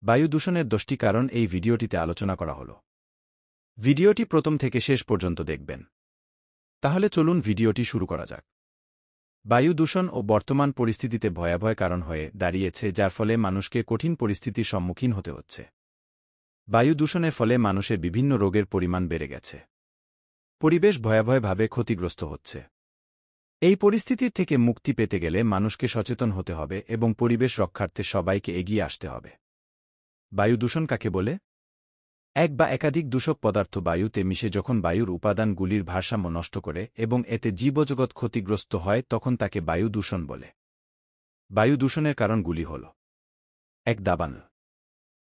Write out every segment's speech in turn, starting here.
বায়ু দূষণের 10টি কারণ এই ভিডিওটিতে আলোচনা করা হলো। ভিডিওটি প্রথম থেকে শেষ পর্যন্ত দেখবেন। তাহলে চলুন ভিডিওটি শুরু করা যাক। বায়ু দূষণ ও বর্তমান পরিস্থিতিতে ভয়াবহ কারণ হয়ে দাঁড়িয়েছে, যার ফলে মানুষকে কঠিন পরিস্থিতির সম্মুখীন হতে হচ্ছে। বায়ু দূষণের ফলে মানুষের বিভিন্ন রোগের পরিমাণ বেড়ে গেছে। পরিবেশ ভয়াবহভাবে ক্ষতিগ্রস্ত হচ্ছে। এই পরিস্থিতির থেকে মুক্তি পেতে গেলে মানুষকে সচেতন হতে হবে এবং পরিবেশ রক্ষার্থে সবাইকে এগিয়ে আসতে হবে। বায়ু দূষণ কাকে বলে? এক বা একাধিক দূষক পদার্থ বায়ুতে মিশে যখন বায়ুর উপাদানগুলির ভারসাম্য নষ্ট করে এবং এতে জীবজগৎ ক্ষতিগ্রস্ত হয়, তখন তাকে বায়ু দূষণ বলে। বায়ু দূষণের কারণগুলি হল: ১. দাবানল,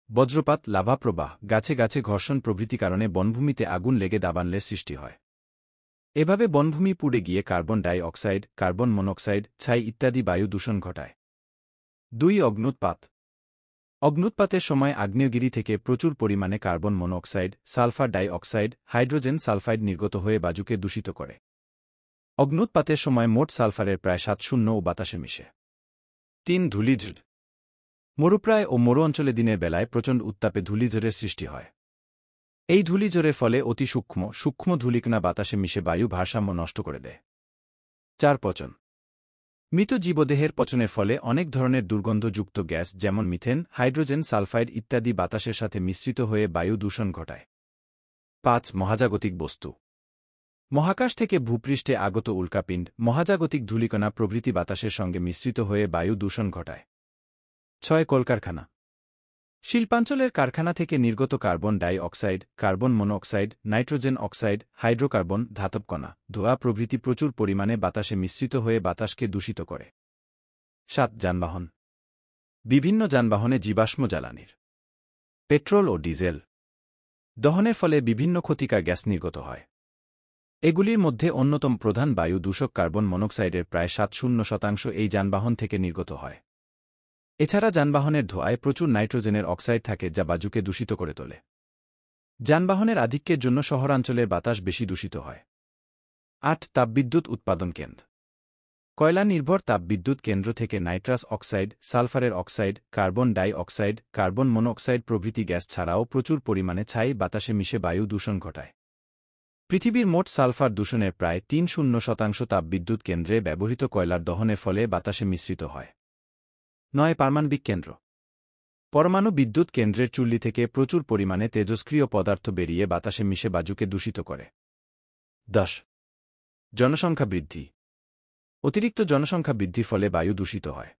বজ্রপাত, লাভাপ্রবাহ, গাছে গাছে ঘর্ষণ প্রভৃতি কারণে বনভূমিতে আগুন লেগে দাবানলের সৃষ্টি হয়। এভাবে বনভূমি পুড়ে গিয়ে carbon dioxide, carbon monoxide, ছাই ইত্যাদি বায়ু দূষণ ঘটায়। ২. অগ্ন্যুৎপাত, অগ্ন্যুৎপাতের সময় আগ্নেয়গিরি থেকে প্রচুর পরিমাণে carbon monoxide, sulphur die oxide, hydrogen sulphide নির্গত হয়ে বায়ুকে দূষিত করে। অগ্ন্যুৎপাতের সময় মোট সালফারের প্রায় ৭% ও বাতাসে মিশে। ৩. ধূলিঝড়, মরুপ্রায় ও মরু অঞ্চলে দিনের বেলায় প্রচণ্ড উত্তাপে ধূলিঝড়ের সৃষ্টি হয়। এই ধূলিঝড়ের ফলে অতি সূক্ষ্ম ধূলিকণা বাতাসে মিশে বায়ু ভারসাম্য নষ্ট করে দেয়। ৪. পচন, মৃত জীবদেহের পচনের ফলে অনেক ধরনের দুর্গন্ধযুক্ত গ্যাস যেমন মিথেন, হাইড্রোজেন সালফাইড ইত্যাদি বাতাসের সাথে মিশ্রিত হয়ে বায়ু দূষণ ঘটায়। ৫. মহাজাগতিক বস্তু, মহাকাশ থেকে ভূপৃষ্ঠে আগত উল্কাপিণ্ড, মহাজাগতিক ধূলিকণা প্রভৃতি বাতাসের সঙ্গে মিশ্রিত হয়ে বায়ু দূষণ ঘটায়। ৬. কলকারখানা, শিল্পাঞ্চলের কারখানা থেকে নির্গত carbon dioxide, carbon monoxide, nitrogen oxide, hydrocarbon, ধাতব কণা, ধোঁয়া প্রভৃতি প্রচুর পরিমাণে বাতাসে মিশ্রিত হয়ে বাতাসকে দূষিত করে। ৭. যানবাহন, বিভিন্ন যানবাহনে জীবাশ্ম জ্বালানির পেট্রোল ও ডিজেল দহনের ফলে বিভিন্ন ক্ষতিকর গ্যাস নির্গত হয়। এগুলির মধ্যে অন্যতম প্রধান বায়ু দূষক কার্বন মনোক্সাইডের প্রায় ৭০% এই যানবাহন থেকে নির্গত হয়। এছাড়া যানবাহনের ধোঁয়ায় প্রচুর নাইট্রোজেনের অক্সাইড থাকে, যা বায়ুকে দূষিত করে তোলে। যানবাহনের আধিক্যের জন্য শহরাঞ্চলের বাতাস বেশি দূষিত হয়। ৮. তাপবিদ্যুৎ উৎপাদন কেন্দ্র, কয়লা নির্ভর তাপবিদ্যুৎ কেন্দ্র থেকে nitrous oxide, সালফারের oxide, carbon dioxide, carbon monoxide প্রভৃতি গ্যাস ছাড়াও প্রচুর পরিমাণে ছাই বাতাসে মিশে বায়ু দূষণ ঘটায়। পৃথিবীর মোট সালফার দূষণের প্রায় ৩০% তাপবিদ্যুৎ কেন্দ্রে ব্যবহৃত কয়লার দহনের ফলে বাতাসে মিশ্রিত হয়। ৯. পারমাণবিক কেন্দ্র, পরমাণু বিদ্যুৎ কেন্দ্রের চুল্লি থেকে প্রচুর পরিমাণে তেজস্ক্রিয় পদার্থ বেরিয়ে বাতাসে মিশে বায়ুকে দূষিত করে। ১০. জনসংখ্যা বৃদ্ধি, অতিরিক্ত জনসংখ্যা বৃদ্ধির ফলে বায়ু দূষিত হয়।